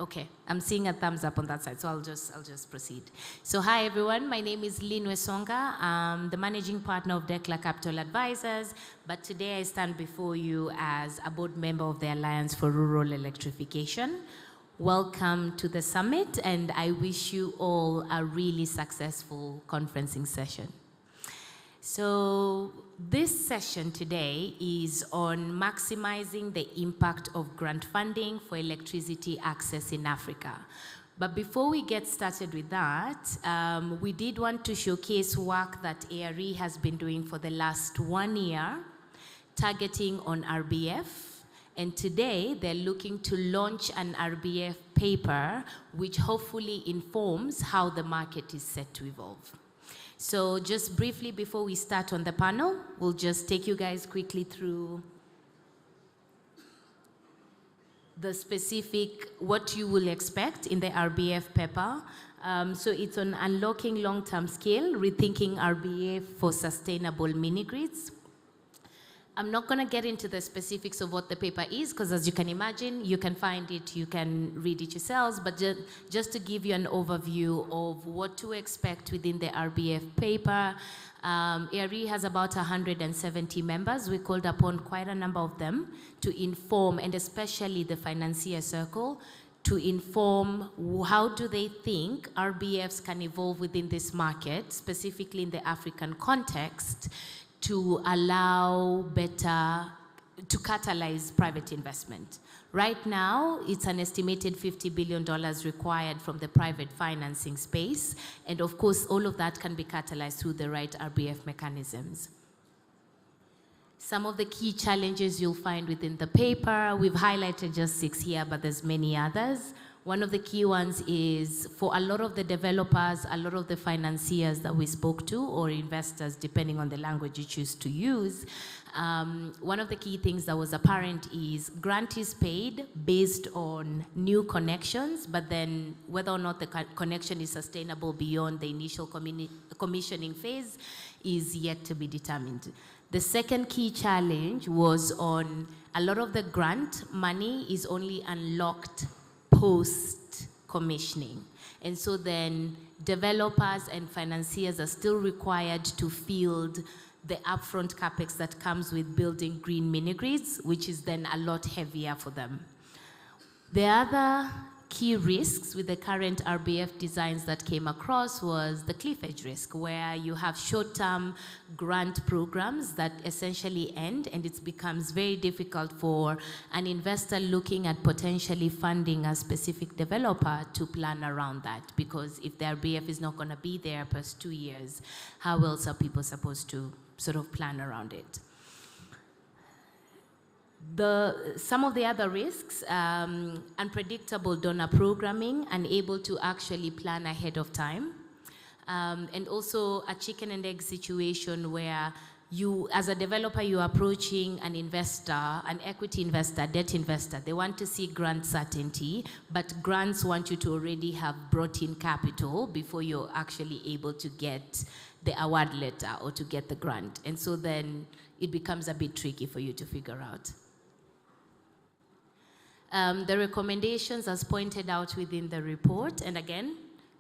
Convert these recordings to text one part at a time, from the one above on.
Okay, I'm seeing a thumbs up on that side, so I'll just proceed. So hi everyone, my name is Lynne Wesonga. I'm the managing partner of Decla Capital Advisors, but today I stand before you as a board member of the Alliance for Rural Electrification. Welcome to the summit, and I wish you all a really successful conferencing session. So this session today is on maximizing the impact of grant funding for electricity access in Africa. But before we get started with that, we did want to showcase work that ARE has been doing for the last 1 year, targeting on RBF. And today they're looking to launch an RBF paper, which hopefully informs how the market is set to evolve. So just briefly before we start on the panel, we'll just take you guys quickly through the specific, what you will expect in the RBF paper. So it's on unlocking long-term scale, rethinking RBF for sustainable mini-grids. I'm not going to get into the specifics of what the paper is, because as you can imagine, you can find it, you can read it yourselves, but just to give you an overview of what to expect within the RBF paper. ARE has about 170 members. We called upon quite a number of them to inform, and especially the financier circle, to inform how do they think RBFs can evolve within this market, specifically in the African context, to allow to catalyze private investment. Right now, it's an estimated $50 billion required from the private financing space. And of course, all of that can be catalyzed through the right RBF mechanisms. Some of the key challenges you'll find within the paper, we've highlighted just 6 here, but there's many others. One of the key ones is for a lot of the developers, a lot of the financiers that we spoke to, or investors, depending on the language you choose to use, one of the key things that was apparent is grant is paid based on new connections, but then whether or not the connection is sustainable beyond the initial commissioning phase is yet to be determined. The second key challenge was on a lot of the grant money is only unlocked post-commissioning. And so then developers and financiers are still required to field the upfront capex that comes with building green mini-grids, which is then a lot heavier for them. The other key risks with the current RBF designs that came across was the cliff edge risk, where you have short-term grant programs that essentially end, and it becomes very difficult for an investor looking at potentially funding a specific developer to plan around that, because if the RBF is not going to be there past 2 years, how else are people supposed to sort of plan around it? Some of the other risks, unpredictable donor programming, unable to actually plan ahead of time, and also a chicken and egg situation where you, as a developer, you're approaching an investor, an equity investor, debt investor. They want to see grant certainty, but grants want you to already have brought in capital before you're actually able to get the award letter or to get the grant. And so then it becomes a bit tricky for you to figure out. The recommendations as pointed out within the report, and again,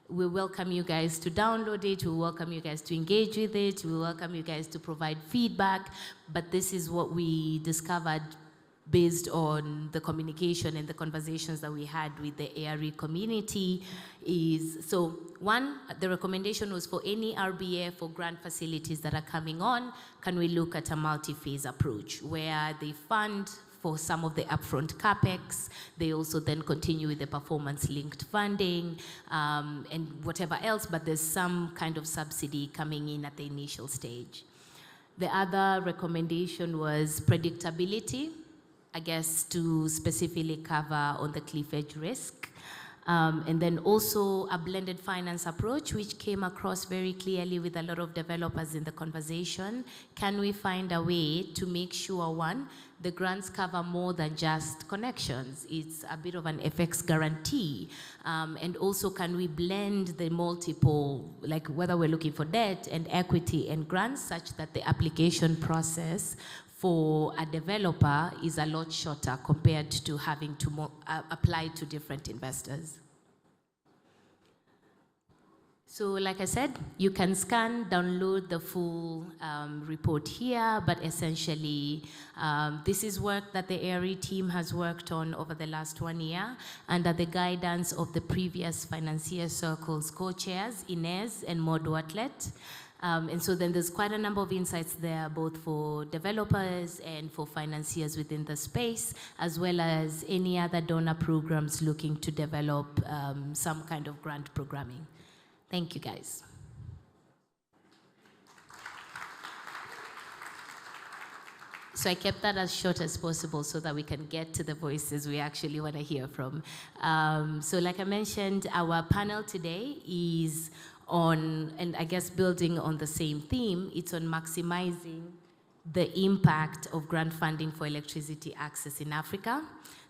we welcome you guys to download it, we welcome you guys to engage with it, we welcome you guys to provide feedback, but this is what we discovered based on the communication and the conversations that we had with the ARE community is, so one, the recommendation was for any RBF or grant facilities that are coming on, can we look at a multi-phase approach where they fund for some of the upfront capex, they also then continue with the performance-linked funding and whatever else, but there's some kind of subsidy coming in at the initial stage. The other recommendation was predictability, I guess to specifically cover on the cliff edge risk. And then also a blended finance approach, which came across very clearly with a lot of developers in the conversation. Can we find a way to make sure, one, the grants cover more than just connections? It's a bit of an FX guarantee. And also, can we blend the multiple, like whether we're looking for debt and equity and grants, such that the application process for a developer is a lot shorter compared to having to apply to different investors. So like I said, you can scan, download the full report here, but essentially this is work that the ARE team has worked on over the last 1 year under the guidance of the previous Financier Circle's co-chairs, Inez and Maud Watlet. And so then there's quite a number of insights there, both for developers and for financiers within the space, as well as any other donor programs looking to develop some kind of grant programming. Thank you, guys. So I kept that as short as possible so that we can get to the voices we actually want to hear from. So like I mentioned, our panel today is on, and I guess building on the same theme, it's on maximizing the impact of grant funding for electricity access in Africa.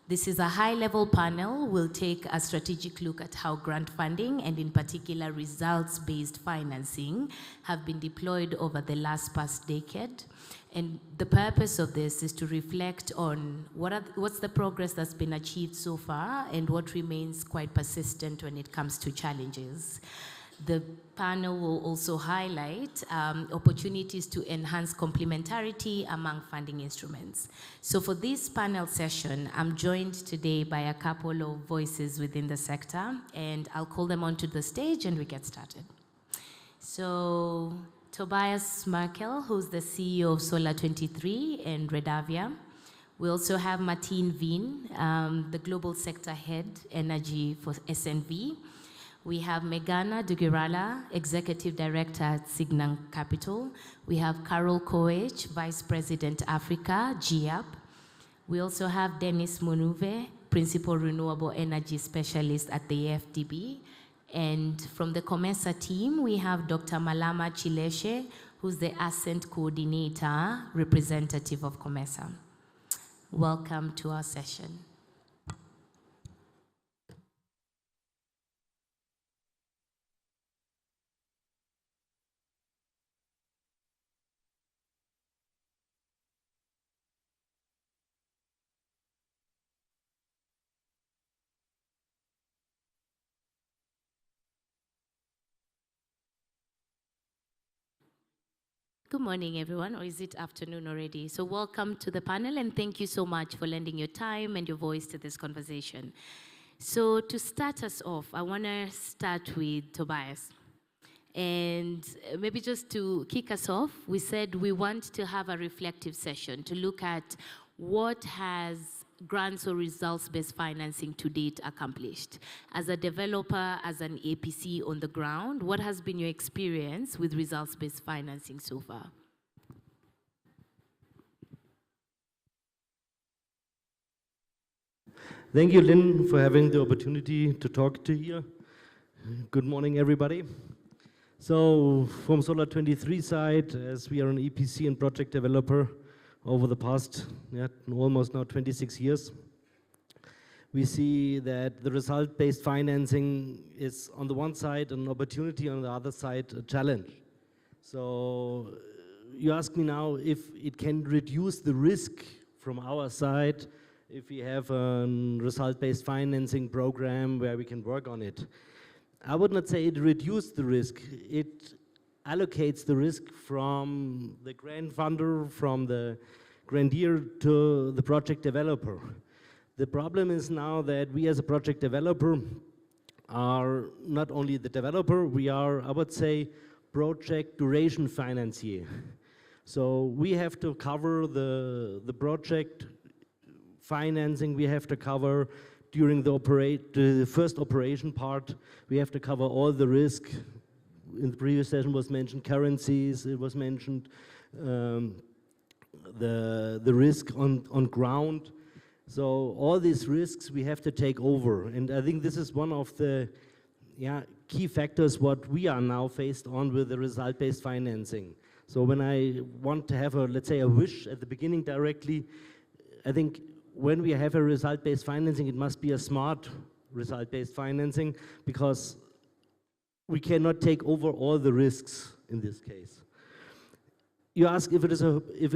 This is a high-level panel. We'll take a strategic look at how grant funding, and in particular results-based financing, have been deployed over the past decade. And the purpose of this is to reflect on what's the progress that's been achieved so far and what remains quite persistent when it comes to challenges. The panel will also highlight opportunities to enhance complementarity among funding instruments. So for this panel session, I'm joined today by a couple of voices within the sector, and I'll call them onto the stage and we get started. So Tobias Merkel, who's the CEO of Solar 23 and Redavia. We also have Martine Veen, the Global Sector Head, Energy for SNV. We have Megana Dugirala, Executive Director at Signang Capital. We have Carol Koech, Vice President Africa, GIAP. We also have Dennis Munuve, Principal Renewable Energy Specialist at the AFDB. And from the COMESA team, we have Dr. Malama Chileshe, who's the Ascent Coordinator, representative of COMESA. Welcome to our session. Good morning, everyone, or is it afternoon already? So welcome to the panel, and thank you so much for lending your time and your voice to this conversation. So to start us off, I want to start with Tobias. And maybe just to kick us off, we said we want to have a reflective session to look at what has grants or results-based financing to date accomplished. As a developer, as an APC on the ground, what has been your experience with results-based financing so far? Thank you, Lynn, for having the opportunity to talk to you. Good morning, everybody. So from Solar 23 side, as we are an EPC and project developer, over the past almost now 26 years, we see that the result-based financing is on the one side an opportunity, on the other side a challenge. So you ask me now if it can reduce the risk from our side if we have a result-based financing program where we can work on it. I would not say it reduces the risk. It allocates the risk from the grant funder, from the grantor to the project developer. The problem is now that we as a project developer are not only the developer, we are, I would say, project duration financier. So we have to cover the project financing, we have to cover during the first operation part, we have to cover all the risk. In the previous session was mentioned currencies, it was mentioned the risk on ground. So all these risks we have to take over. And I think this is one of the key factors what we are now faced on with the result-based financing. So when I want to have let's say a wish at the beginning directly, I think when we have a result-based financing, it must be a smart result-based financing because we cannot take over all the risks in this case. you ask if it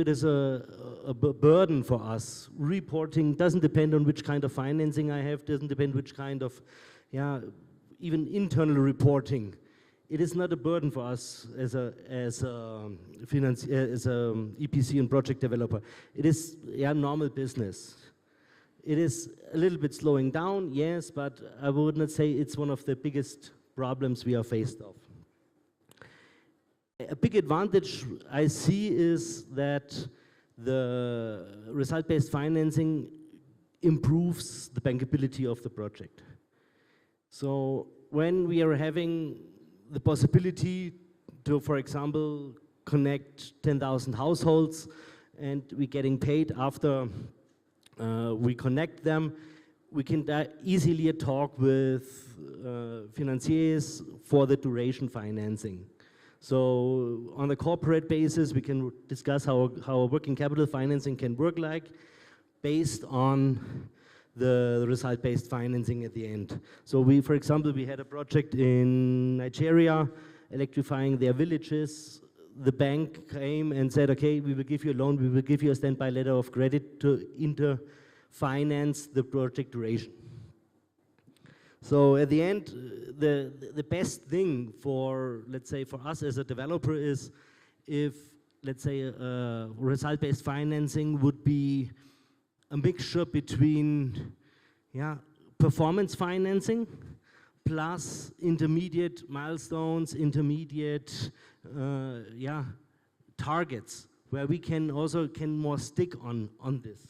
is a burden for us. Reporting doesn't depend on which kind of financing I have, doesn't depend which kind of, even internal reporting. It is not a burden for us as a EPC and project developer. It is normal business. It is a little bit slowing down, yes, but I would not say it's one of the biggest problems we are faced of. A big advantage I see is that the result-based financing improves the bankability of the project. So when we are having the possibility to, for example, connect 10,000 households and we're getting paid after we connect them, we can easily talk with financiers for the duration financing. So on a corporate basis, we can discuss how a working capital financing can work like based on the result-based financing at the end. So we, for example, we had a project in Nigeria electrifying their villages. The bank came and said, okay, we will give you a loan, we will give you a standby letter of credit to finance the project duration. So at the end, the best thing for, let's say, for us as a developer is if, let's say, result-based financing would be a mixture between performance financing plus intermediate milestones, intermediate targets, where we can also more stick on this.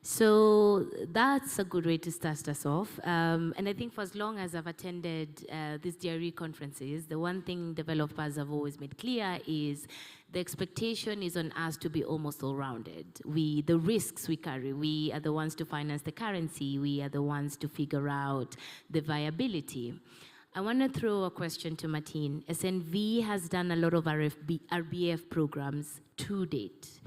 So that's a good way to start us off. And I think for as long as I've attended these DRE conferences, the one thing developers have always made clear is the expectation is on us to be almost all-rounded. The risks we carry, we are the ones to finance the currency, we are the ones to figure out the viability. I want to throw a question to Martin. SNV has done a lot of RBF programs to date.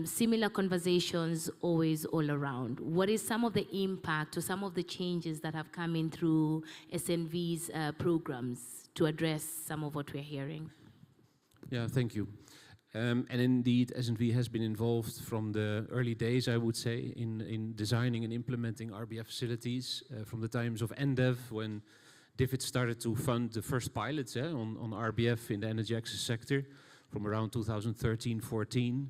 Similar conversations always all around. What is some of the impact or some of the changes that have come in through SNV's programs to address some of what we're hearing? Yeah, thank you. And indeed, SNV has been involved from the early days, I would say, in designing and implementing RBF facilities from the times of NDEV, when DFID started to fund the first pilots on RBF in the energy access sector from around 2013-14.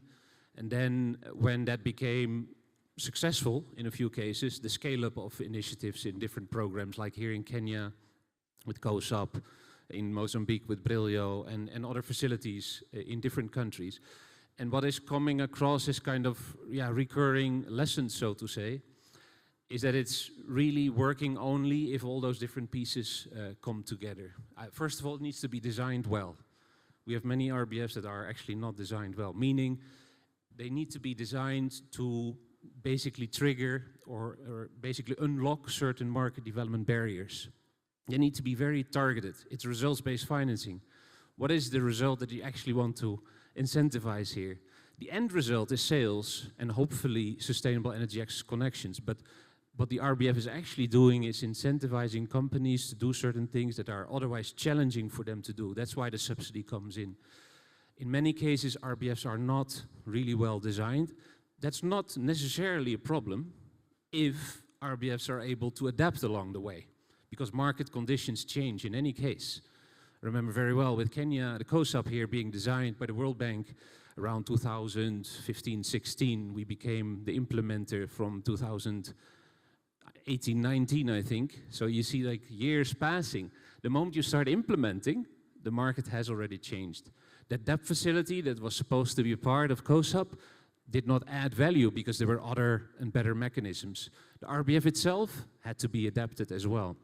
And then when that became successful in a few cases, the scale-up of initiatives in different programs, like here in Kenya with COSAP, in Mozambique with Brillo, and other facilities in different countries. And what is coming across is kind of recurring lessons, so to say, is that it's really working only if all those different pieces come together. First of all, it needs to be designed well. We have many RBFs that are actually not designed well, meaning they need to be designed to basically trigger or basically unlock certain market development barriers. They need to be very targeted. It's results-based financing. What is the result that you actually want to incentivize here? The end result is sales and hopefully sustainable energy access connections. But what the RBF is actually doing is incentivizing companies to do certain things that are otherwise challenging for them to do. That's why the subsidy comes in. In many cases, RBFs are not really well designed. That's not necessarily a problem if RBFs are able to adapt along the way, because market conditions change in any case. I remember very well with Kenya, the COSAP here being designed by the World Bank around 2015-16. We became the implementer from 2018-19, I think. So you see like years passing. The moment you start implementing, the market has already changed. That DEP facility that was supposed to be a part of COSAP did not add value because there were other and better mechanisms. The RBF itself had to be adapted as well.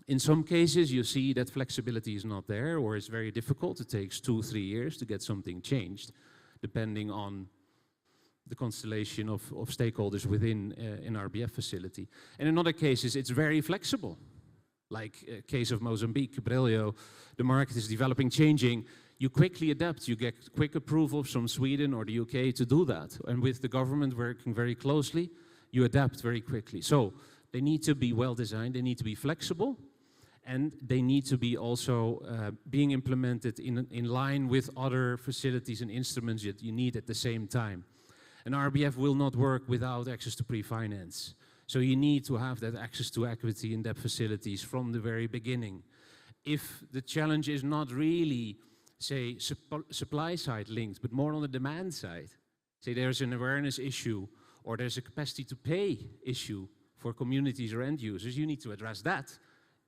In some cases, you see that flexibility is not there, or it's very difficult. It takes 2-3 years to get something changed, depending on the constellation of stakeholders within an RBF facility. And in other cases, it's very flexible. Like case of Mozambique, Brillo, the market is developing, changing. You quickly adapt, you get quick approvals from Sweden or the UK to do that. And with the government working very closely, you adapt very quickly. So they need to be well designed, they need to be flexible, and they need to be also being implemented in line with other facilities and instruments that you need at the same time. An RBF will not work without access to pre-finance. So you need to have that access to equity in debt facilities from the very beginning. If the challenge is not really, say, supply side linked, but more on the demand side, say there's an awareness issue or there's a capacity to pay issue for communities or end users, you need to address that.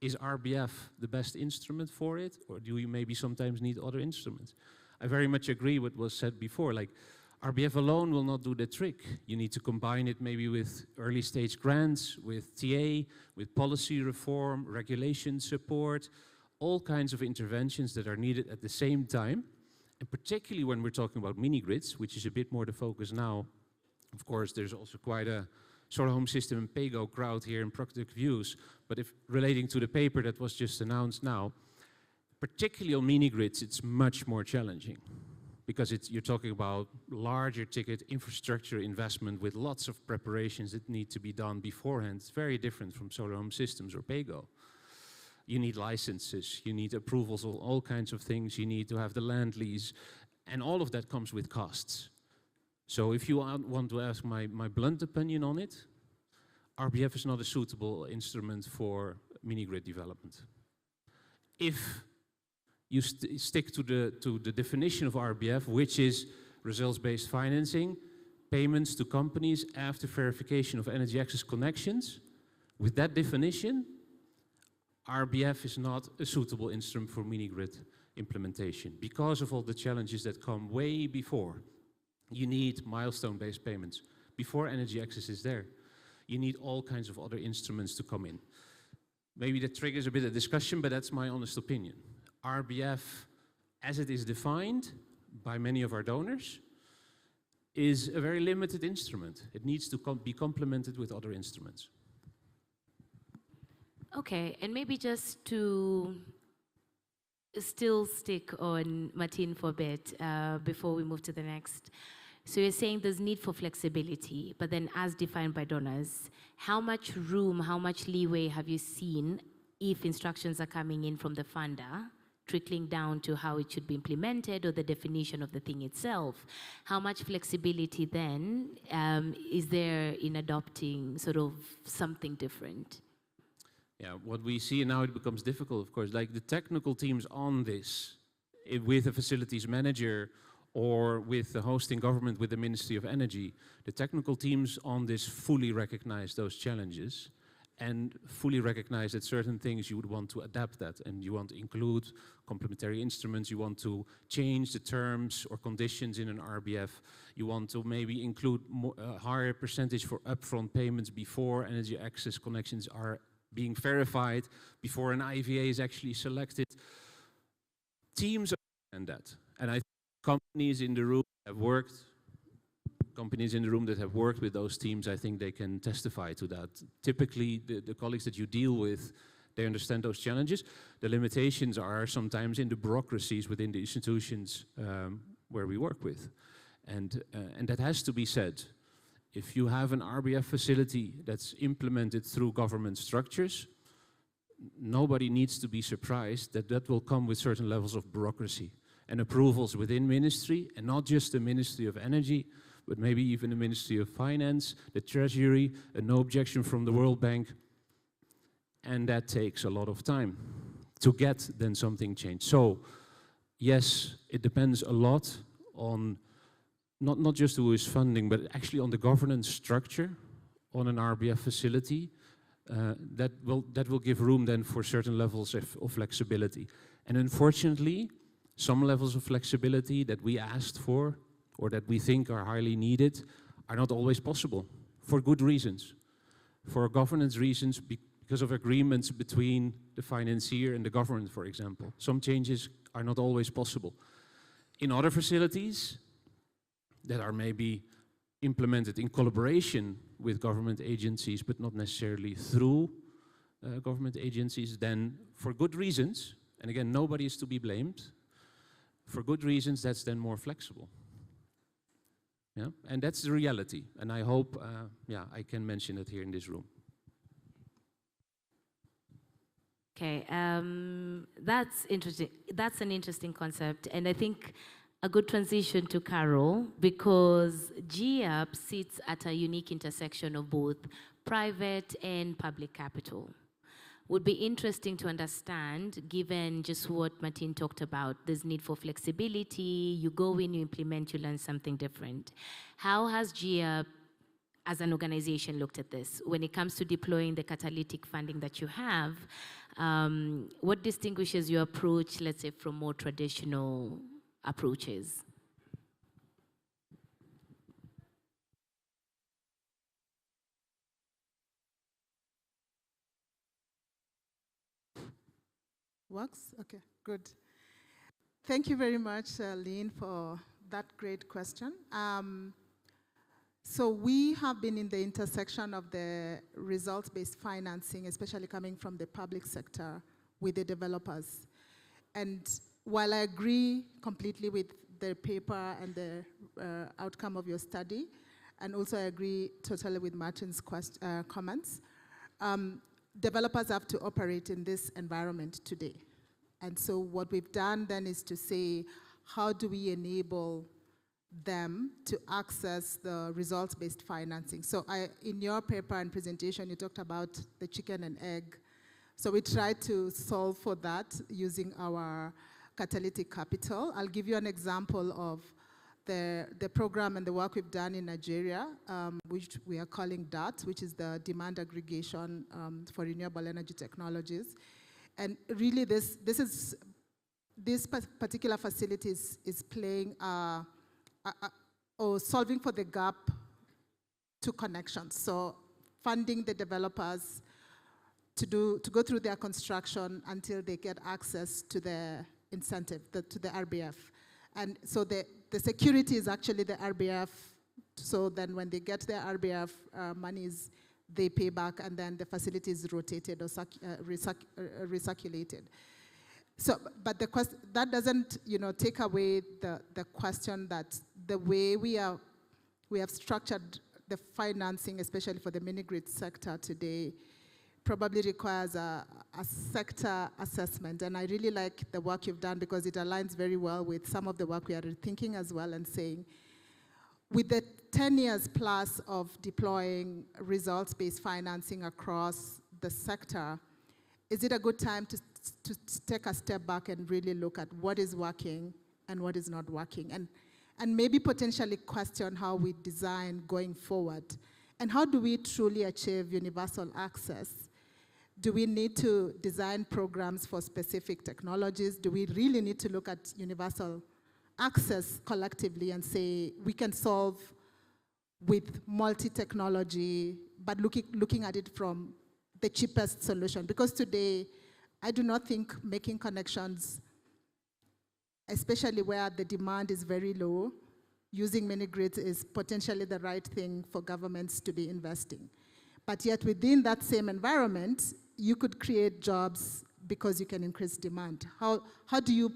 Is RBF the best instrument for it, or do you maybe sometimes need other instruments? I very much agree with what was said before, like RBF alone will not do the trick. You need to combine it maybe with early stage grants, with TA, with policy reform, regulation support, all kinds of interventions that are needed at the same time. And particularly when we're talking about mini-grids, which is a bit more the focus now. Of course, there's also quite a solar home system and PAYGO crowd here in Practical Views. But if relating to the paper that was just announced now, particularly on mini-grids, it's much more challenging. Because you're talking about larger ticket infrastructure investment with lots of preparations that need to be done beforehand. It's very different from solar home systems or PAYGO. You need licenses, you need approvals of all kinds of things, you need to have the land lease, and all of that comes with costs. So if you want to ask my blunt opinion on it, RBF is not a suitable instrument for mini-grid development. If you stick to the definition of RBF, which is results-based financing, payments to companies after verification of energy access connections, with that definition, RBF is not a suitable instrument for mini-grid implementation because of all the challenges that come way before. You need milestone-based payments before energy access is there. You need all kinds of other instruments to come in. Maybe that triggers a bit of discussion, but that's my honest opinion. RBF, as it is defined by many of our donors, is a very limited instrument. It needs to be complemented with other instruments. Okay, and maybe just to still stick on Martin for a bit before we move to the next. So you're saying there's need for flexibility, but then as defined by donors, how much room, how much leeway have you seen if instructions are coming in from the funder, trickling down to how it should be implemented or the definition of the thing itself? How much flexibility then is there in adopting sort of something different? Yeah, what we see now, it becomes difficult, of course. Like the technical teams on this, with a facilities manager or with the hosting government, with the Ministry of Energy, the technical teams on this fully recognize those challenges and fully recognize that certain things you would want to adapt that, and you want to include complementary instruments, you want to change the terms or conditions in an RBF, you want to maybe include a higher percentage for upfront payments before energy access connections are being verified, before an IVA is actually selected. Teams understand that, and I think companies in the room have worked. Companies in the room that have worked with those teams, I think they can testify to that. Typically, the colleagues that you deal with, they understand those challenges. The limitations are sometimes in the bureaucracies within the institutions where we work with, and that has to be said. If you have an RBF facility that's implemented through government structures, nobody needs to be surprised that that will come with certain levels of bureaucracy and approvals within ministry, and not just the Ministry of Energy, but maybe even the Ministry of Finance, the Treasury, a no objection from the World Bank. And that takes a lot of time to get then something changed. So, yes, it depends a lot on not just who is funding, but actually on the governance structure on an RBF facility. That will give room then for certain levels of flexibility. And unfortunately, some levels of flexibility that we asked for or that we think are highly needed are not always possible for good reasons. For governance reasons, because of agreements between the financier and the government, for example. Some changes are not always possible. In other facilities that are maybe implemented in collaboration with government agencies, but not necessarily through government agencies, then for good reasons, and again, nobody is to be blamed, for good reasons, that's then more flexible. Yeah, and that's the reality, and I hope, I can mention it here in this room. Okay, that's interesting. That's an interesting concept, and I think a good transition to Carol, because GEAP sits at a unique intersection of both private and public capital. Would be interesting to understand, given just what Martin talked about, this need for flexibility, you go in, you implement, you learn something different. How has GEAP as an organization looked at this? When it comes to deploying the catalytic funding that you have, what distinguishes your approach, let's say, from more traditional approaches? Works? Okay, good. Thank you very much, Lynne, for that great question. So we have been in the intersection of the results-based financing, especially coming from the public sector, with the developers. And while I agree completely with the paper and the outcome of your study, and also I agree totally with Martin's comments, developers have to operate in this environment today. And so what we've done then is to say, how do we enable them to access the results-based financing? So in your paper and presentation, you talked about the chicken and egg. So we tried to solve for that using our catalytic capital. I'll give you an example of the program and the work we've done in Nigeria, which we are calling DAT, which is the Demand Aggregation for Renewable Energy Technologies. And really this particular facility is playing or solving for the gap to connections. So funding the developers to go through their construction until they get access to the incentive, to the RBF. And so the security is actually the RBF. So then when they get their RBF monies, they pay back, and then the facility is rotated or recirculated. So, but that doesn't, take away the question that the way we have structured the financing, especially for the mini-grid sector today, probably requires a sector assessment. And I really like the work you've done because it aligns very well with some of the work we are thinking as well and saying, with the 10 years plus of deploying results-based financing across the sector, is it a good time to take a step back and really look at what is working and what is not working, and maybe potentially question how we design going forward? And how do we truly achieve universal access? Do we need to design programs for specific technologies? Do we really need to look at universal access collectively and say we can solve with multi-technology, but looking at it from the cheapest solution? Because today, I do not think making connections, especially where the demand is very low, using mini-grids is potentially the right thing for governments to be investing. But yet within that same environment, you could create jobs because you can increase demand. How do you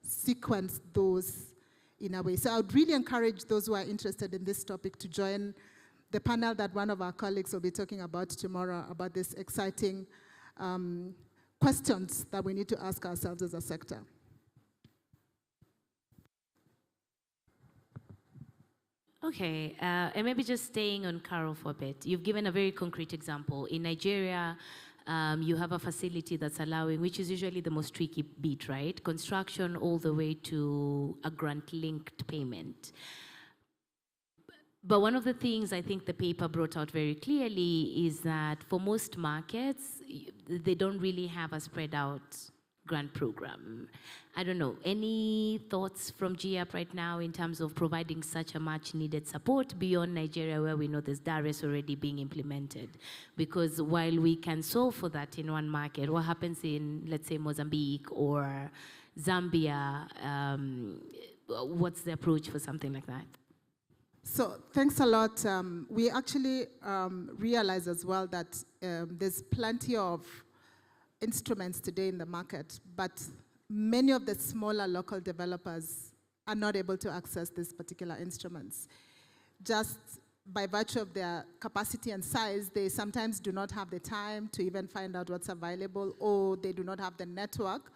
sequence those in a way? So I would really encourage those who are interested in this topic to join the panel that one of our colleagues will be talking about tomorrow about this exciting questions that we need to ask ourselves as a sector. Okay, and maybe just staying on Carol for a bit. You've given a very concrete example. In Nigeria, you have a facility that's allowing, which is usually the most tricky bit, right? Construction all the way to a grant-linked payment. But one of the things I think the paper brought out very clearly is that for most markets, they don't really have a spread out grant program. I don't know, any thoughts from GEAP right now in terms of providing such a much needed support beyond Nigeria, where we know there's DARES already being implemented? Because while we can solve for that in one market, what happens in, let's say, Mozambique or Zambia? What's the approach for something like that? So thanks a lot. We actually realize as well that there's plenty of instruments today in the market, but many of the smaller local developers are not able to access these particular instruments. Just by virtue of their capacity and size, they sometimes do not have the time to even find out what's available, or they do not have the network.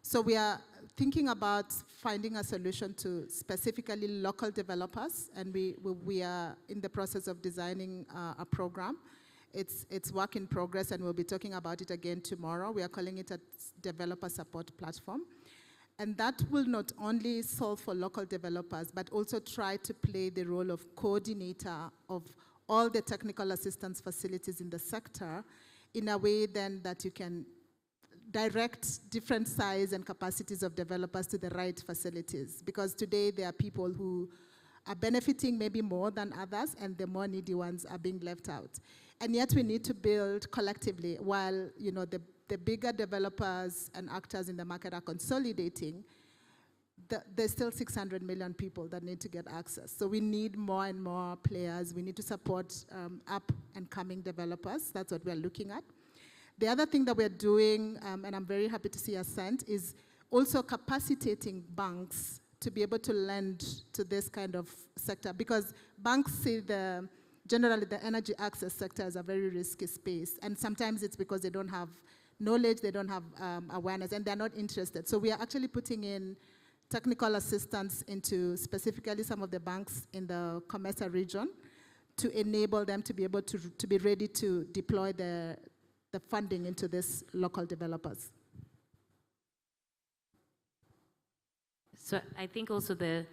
So we are thinking about finding a solution to specifically local developers, and we are in the process of designing a program. It's work in progress, and we'll be talking about it again tomorrow. We are calling it a developer support platform. And that will not only solve for local developers, but also try to play the role of coordinator of all the technical assistance facilities in the sector in a way then that you can direct different size and capacities of developers to the right facilities. Because today there are people who are benefiting maybe more than others, and the more needy ones are being left out. And yet we need to build collectively while the bigger developers and actors in the market are consolidating. There's still 600 million people that need to get access. So we need more and more players. We need to support up and coming developers. That's what we're looking at. The other thing that we're doing, and I'm very happy to see Ascent, is also capacitating banks to be able to lend to this kind of sector, because banks see generally the energy access sector as a very risky space, and sometimes it's because they don't have knowledge, they don't have awareness, and they're not interested. So we are actually putting in technical assistance into specifically some of the banks in the Comesa region to enable them to be able to be ready to deploy the funding into these local developers. So I think also the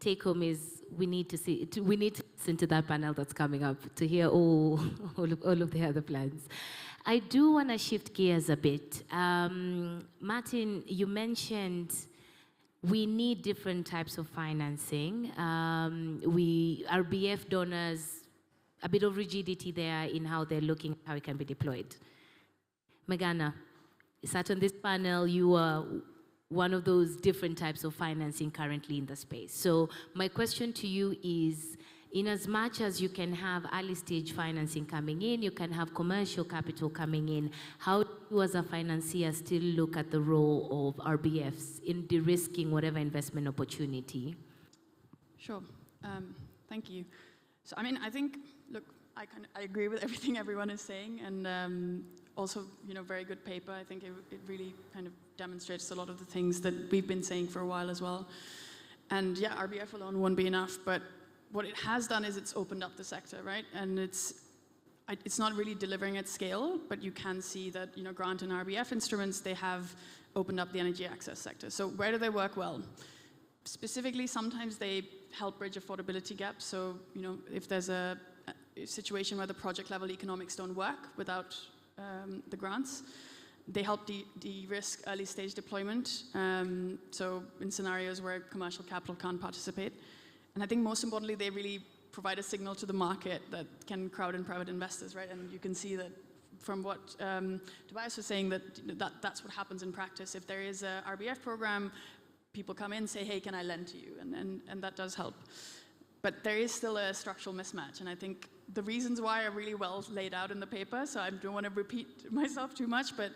take home is we need to listen to that panel that's coming up to hear all of the other plans. I do want to shift gears a bit. Martin, you mentioned we need different types of financing. RBF donors, a bit of rigidity there in how they're looking at how it can be deployed. Megana, sat on this panel, you are one of those different types of financing currently in the space. So my question to you is, in as much as you can have early stage financing coming in, you can have commercial capital coming in, how do you as a financier still look at the role of RBFs in de-risking whatever investment opportunity? Sure, thank you. So I mean, I think, look, I agree with everything everyone is saying, and also, very good paper. I think it really kind of demonstrates a lot of the things that we've been saying for a while as well. And yeah, RBF alone won't be enough, but what it has done is it's opened up the sector, right? And it's not really delivering at scale, but you can see that, grant and RBF instruments, they have opened up the energy access sector. So where do they work well? Specifically, sometimes they help bridge affordability gaps. So, if there's a situation where the project level economics don't work without the grants, they help de-risk early stage deployment. So in scenarios where commercial capital can't participate. And I think most importantly, they really provide a signal to the market that can crowd in private investors, right? And you can see that from what Tobias was saying, that's what happens in practice. If there is a RBF program, people come in, say, hey, can I lend to you? And that does help. But there is still a structural mismatch. And I think the reasons why are really well laid out in the paper. So I don't want to repeat myself too much, but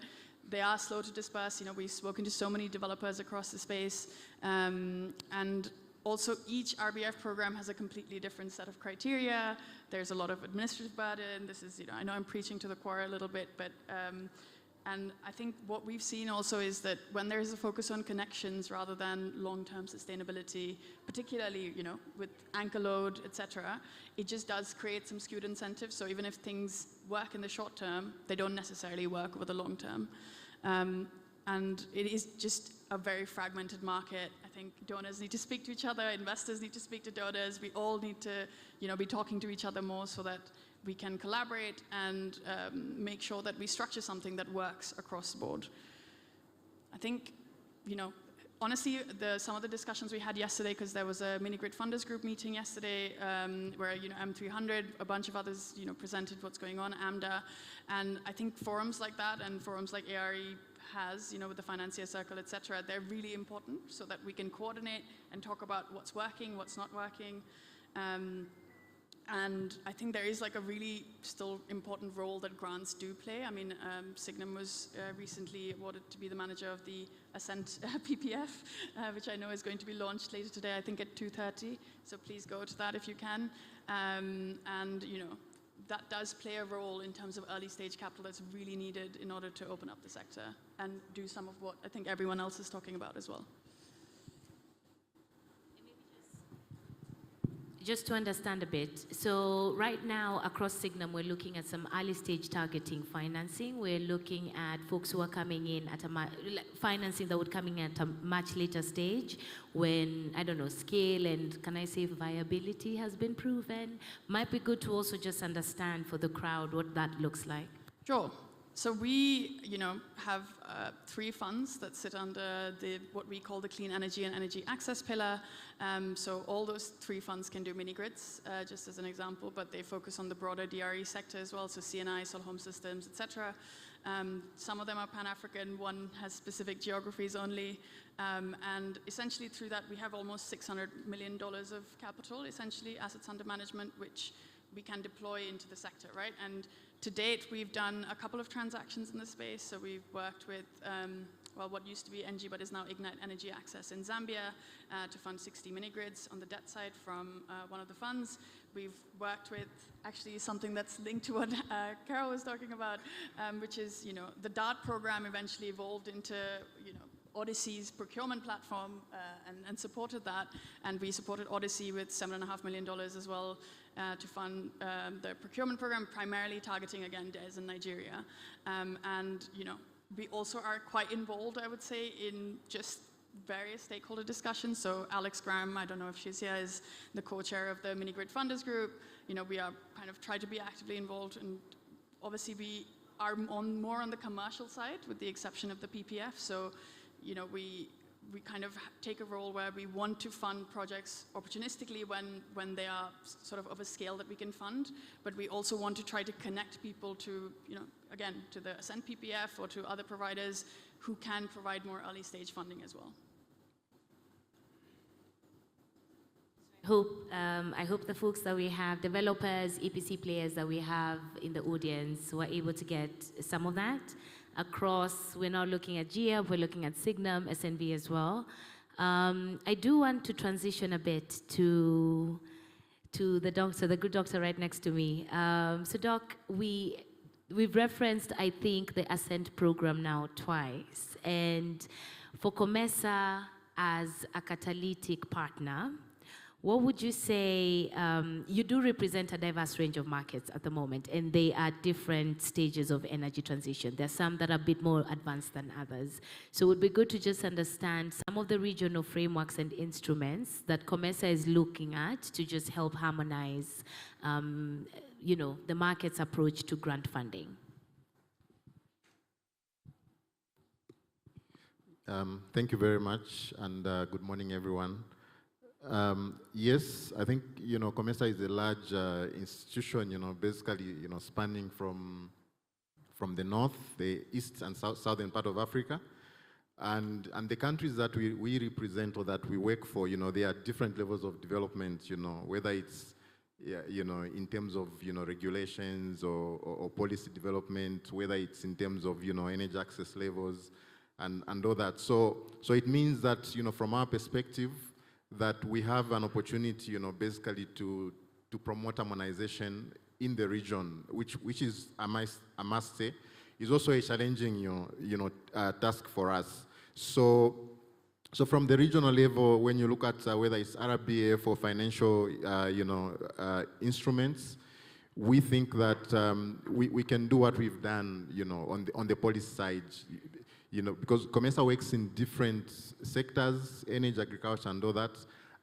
they are slow to disperse. We've spoken to so many developers across the space. And also, each RBF program has a completely different set of criteria. There's a lot of administrative burden. This is, I know I'm preaching to the choir a little bit, but and I think what we've seen also is that when there is a focus on connections rather than long-term sustainability, particularly, with anchor load, etc., it just does create some skewed incentives. So even if things work in the short term, they don't necessarily work over the long term. And it is just a very fragmented market. I think donors need to speak to each other, investors need to speak to donors. We all need to, be talking to each other more so that we can collaborate and make sure that we structure something that works across the board. I think, honestly, some of the discussions we had yesterday, because there was a mini-grid funders group meeting yesterday where, M300, a bunch of others, presented what's going on, AMDA. And I think forums like that and forums like ARE has, with the financier circle, etc., they're really important so that we can coordinate and talk about what's working, what's not working. And I think there is like a really still important role that grants do play. I mean, Signum was recently awarded to be the manager of the Ascent PPF, which I know is going to be launched later today, I think at 2:30. So please go to that if you can. And you know, that does play a role in terms of early stage capital that's really needed in order to open up the sector and do some of what I think everyone else is talking about as well. Just to understand a bit, so right now across Signum, we're looking at some early stage targeting financing. We're looking at folks who are coming in at financing that would coming at a much later stage when, I don't know, scale and can I say viability has been proven. Might be good to also just understand for the crowd what that looks like. Sure. So we, you know, have 3 funds that sit under what we call the clean energy and energy access pillar. So all those 3 funds can do mini grids, just as an example, but they focus on the broader DRE sector as well, so CNI, solar home systems, etc. Some of them are Pan-African, one has specific geographies only, and essentially through that we have almost $600 million of capital, essentially assets under management, which we can deploy into the sector, right? And to date, we've done a couple of transactions in the space. So we've worked with, well, what used to be NG, but is now Ignite Energy Access in Zambia to fund 60 mini grids on the debt side from one of the funds. We've worked with actually something that's linked to what Carol was talking about, which is, you know, the DART program eventually evolved into, you know, Odyssey's procurement platform and supported that. And we supported Odyssey with $7.5 million as well to fund the procurement program, primarily targeting, again, DES in Nigeria. And, you know, we also are quite involved, I would say, in just various stakeholder discussions. So Alex Graham, I don't know if she's here, is the co-chair of the Mini Grid Funders Group. You know, we are kind of try to be actively involved, and obviously we are more on the commercial side, with the exception of the PPF. So, you know, we kind of take a role where we want to fund projects opportunistically when they are sort of a scale that we can fund, but we also want to try to connect people to, you know, again, to the Ascent PPF or to other providers who can provide more early stage funding as well. I hope the folks that we have, developers, EPC players that we have in the audience, were able to get some of that. Across, we're now looking at GEA, we're looking at Signum, SNV as well. I do want to transition a bit to the doctor, the good doctor right next to me. So Doc, we've referenced, I think, the Ascent program now twice. And for COMESA as a catalytic partner, what would you say, you do represent a diverse range of markets at the moment, and they are different stages of energy transition. There are some that are a bit more advanced than others. So it would be good to just understand some of the regional frameworks and instruments that COMESA is looking at to just help harmonize, you know, the market's approach to grant funding. Thank you very much, and good morning, everyone. Yes, I think, you know, COMESA is a large institution, you know, basically, you know, spanning from the north, the east and southern part of Africa. And the countries that we represent or that we work for, you know, there are different levels of development, you know, whether it's, you know, in terms of, you know, regulations or policy development, whether it's in terms of, you know, energy access levels and all that. So it means that, you know, from our perspective, that we have an opportunity, you know, basically to promote harmonization in the region, which is, I must say, is also a challenging, you know, task for us. So from the regional level, when you look at whether it's RBF or financial, you know, instruments, we think that we can do what we've done, you know, on the policy side. You know, because COMESA works in different sectors, energy, agriculture, and all that.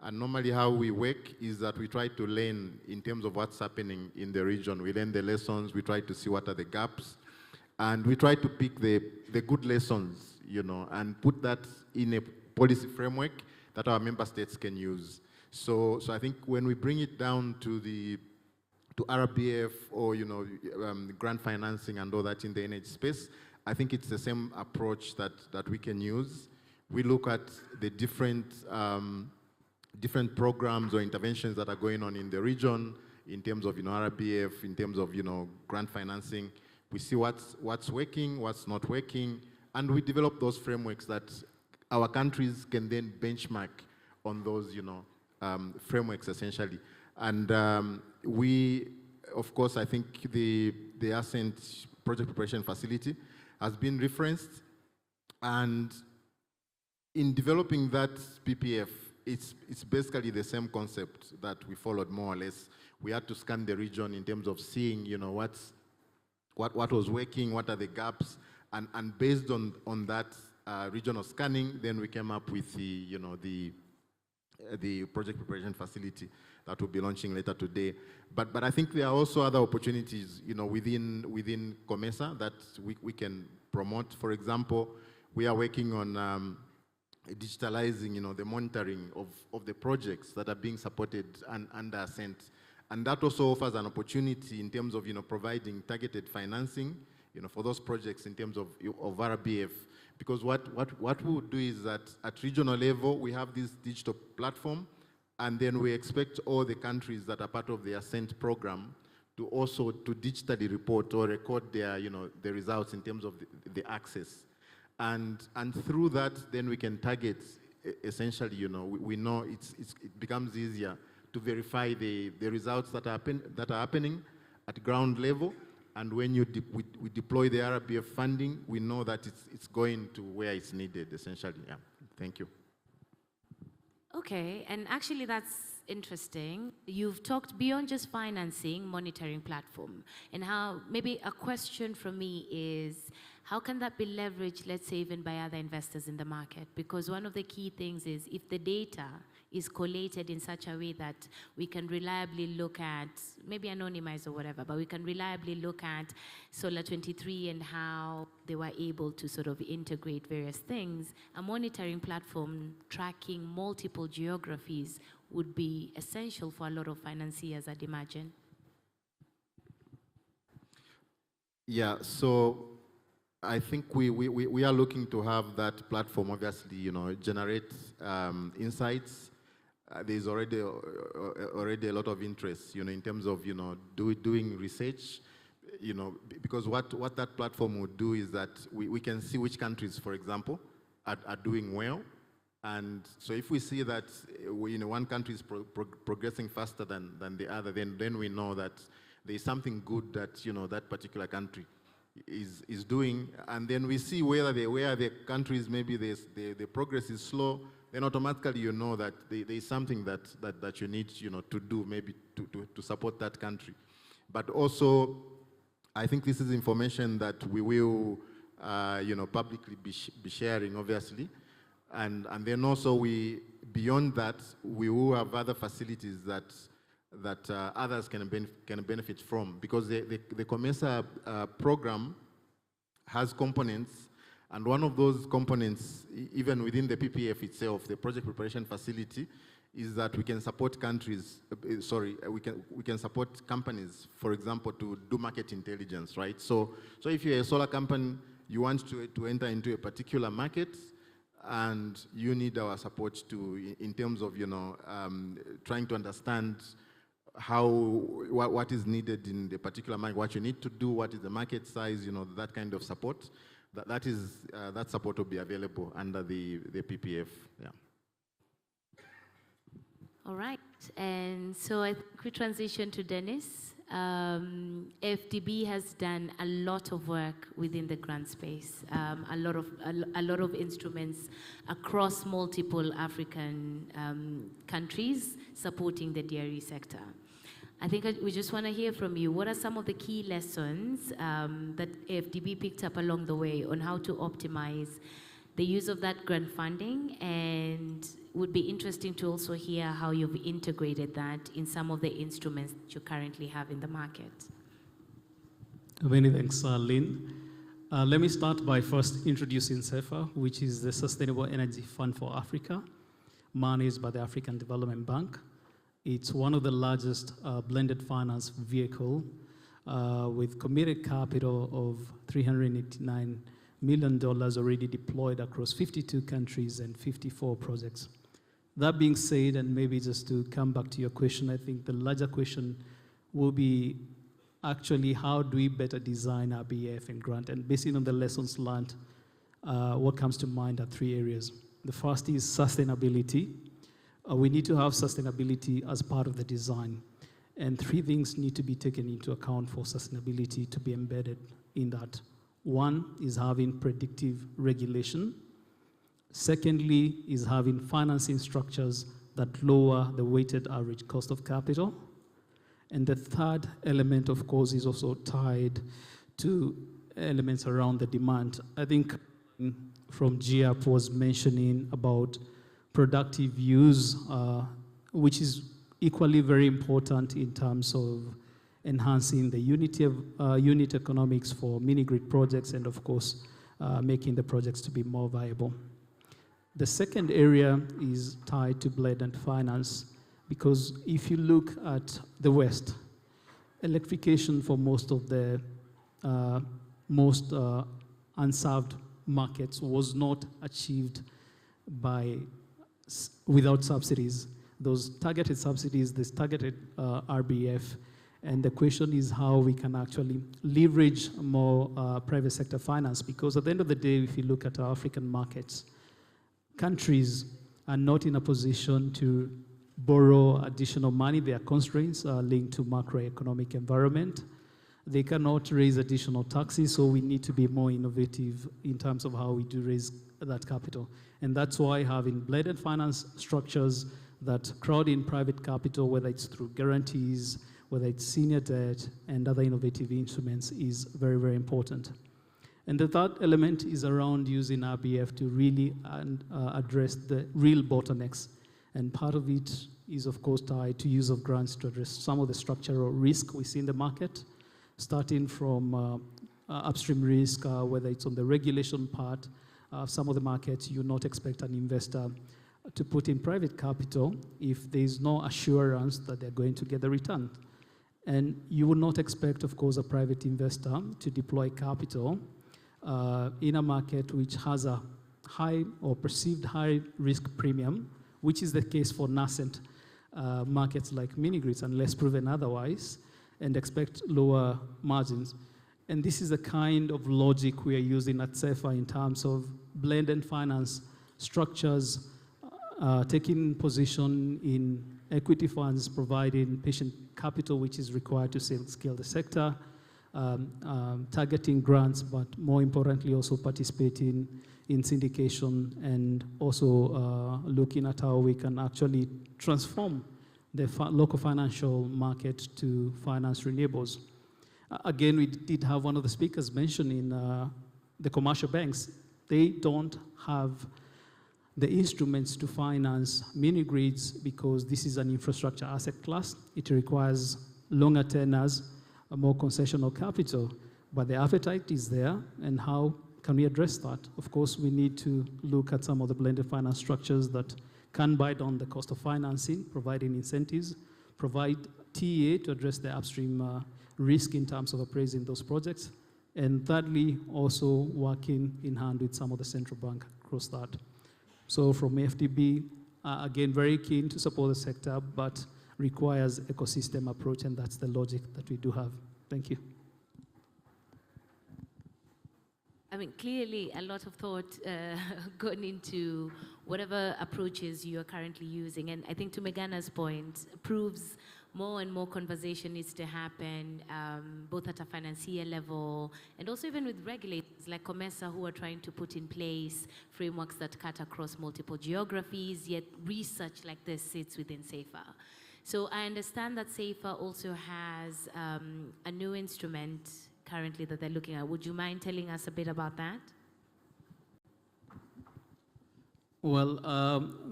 And normally how we work is that we try to learn in terms of what's happening in the region. We learn the lessons, we try to see what are the gaps, and we try to pick the good lessons, you know, and put that in a policy framework that our member states can use. So I think when we bring it down to RBF or, you know, grant financing and all that in the energy space, I think it's the same approach that we can use. We look at the different programs or interventions that are going on in the region, in terms of, RBF, in terms of, grant financing. We see what's working, what's not working, and we develop those frameworks that our countries can then benchmark on those, frameworks essentially. And we, of course, I think the Ascent Project Preparation Facility has been referenced, and in developing that PPF, it's basically the same concept that we followed more or less. We had to scan the region in terms of seeing, what was working, what are the gaps, and based on that regional scanning, then we came up with the project preparation facility that we'll be launching later today. But I think there are also other opportunities, within COMESA that we can promote. For example, we are working on digitalizing, the monitoring of the projects that are being supported under Ascent. And that also offers an opportunity in terms of, providing targeted financing, for those projects in terms of RBF. Because what we would do is that at regional level, we have this digital platform, and then we expect all the countries that are part of the Ascent program to also to digitally report or record their, the results in terms of the access. And through that, then we can target, essentially, we know it becomes easier to verify the results that are happening at ground level. And when we deploy the RBF funding, we know that it's going to where it's needed, essentially. Yeah. Thank you. Okay, and actually that's interesting. You've talked beyond just financing, monitoring platform, and how, maybe a question from me is, how can that be leveraged, let's say, even by other investors in the market? Because one of the key things is if the data is collated in such a way that we can reliably look at, maybe anonymized or whatever, but we can reliably look at Solar 23 and how they were able to sort of integrate various things, a monitoring platform tracking multiple geographies would be essential for a lot of financiers, I'd imagine. Yeah, so I think we are looking to have that platform, obviously, generate insights. There's already a lot of interest, in terms of, doing research, because what that platform would do is that we can see which countries, for example, are doing well. And so if we see that one country is progressing faster than the other, then we know that there's something good that, that particular country is doing. And then we see where the countries, maybe the progress is slow, then automatically you know that there is something that you need, to do, maybe to support that country. But also, I think this is information that we will, publicly be sharing, obviously. And then also beyond that, we will have other facilities that others can benefit from, because the COMESA program has components. And one of those components, even within the PPF itself, the project preparation facility, is that we can support countries, we can support companies, for example, to do market intelligence, right? So if you're a solar company, you want to enter into a particular market, and you need our support in terms of, trying to understand what is needed in the particular market, what you need to do, what is the market size, that kind of support. That support will be available under the PPF. Yeah. All right, and so I think we transition to Dennis. FDB has done a lot of work within the grant space, a lot of instruments across multiple African countries supporting the dairy sector. I think we just want to hear from you. What are some of the key lessons that FDB picked up along the way on how to optimize the use of that grant funding? And would be interesting to also hear how you've integrated that in some of the instruments that you currently have in the market. Many thanks, Lynn. Let me start by first introducing SEFA, which is the Sustainable Energy Fund for Africa, managed by the African Development Bank. It's one of the largest blended finance vehicle with committed capital of $389 million already deployed across 52 countries and 54 projects. That being said, and maybe just to come back to your question, I think the larger question will be actually how do we better design RBF and grant. And based on the lessons learned, what comes to mind are 3 areas. The first is sustainability. We need to have sustainability as part of the design. And 3 things need to be taken into account for sustainability to be embedded in that. One is having predictive regulation. Secondly is having financing structures that lower the weighted average cost of capital. And the third element, of course, is also tied to elements around the demand. I think from GIAP was mentioning about productive use, which is equally very important in terms of enhancing the unit economics for mini-grid projects and, of course, making the projects to be more viable. The second area is tied to blended finance, because if you look at the West, electrification for most of the unserved markets was not achieved without subsidies. Those targeted subsidies, this targeted RBF, and the question is how we can actually leverage more private sector finance, because at the end of the day, if you look at our African markets, countries are not in a position to borrow additional money. There are constraints linked to macroeconomic environment. They cannot raise additional taxes, so we need to be more innovative in terms of how we do raise that capital. And that's why having blended finance structures that crowd in private capital, whether it's through guarantees, whether it's senior debt, and other innovative instruments is very, very important. And the third element is around using RBF to really address the real bottlenecks. And part of it is, of course, tied to use of grants to address some of the structural risk we see in the market, starting from upstream risk, whether it's on the regulation part. Some of the markets, you not expect an investor to put in private capital if there is no assurance that they're going to get the return. And you would not expect, of course, a private investor to deploy capital in a market which has a high or perceived high risk premium, which is the case for nascent markets like mini-grids, unless proven otherwise, and expect lower margins. And this is the kind of logic we are using at CEFA in terms of blended finance structures, taking position in equity funds, providing patient capital, which is required to scale the sector, targeting grants, but more importantly also participating in syndication, and also looking at how we can actually transform the local financial market to finance renewables. Again, we did have one of the speakers mentioning the commercial banks. They don't have the instruments to finance mini-grids because this is an infrastructure asset class. It requires longer tenors, more concessional capital, but the appetite is there, and how can we address that? Of course, we need to look at some of the blended finance structures that can buy down the cost of financing, providing incentives, provide TEA to address the upstream risk in terms of appraising those projects, and thirdly, also working in hand with some of the central bank across that. So from FDB, again, very keen to support the sector, but requires ecosystem approach, and that's the logic that we do have. Thank you. I mean, clearly a lot of thought gone into whatever approaches you are currently using. And I think to Megana's point, proves more and more conversation needs to happen, both at a financier level and also even with regulators like COMESA, who are trying to put in place frameworks that cut across multiple geographies, yet research like this sits within SAFER. So I understand that SAFER also has a new instrument currently that they're looking at. Would you mind telling us a bit about that? Well,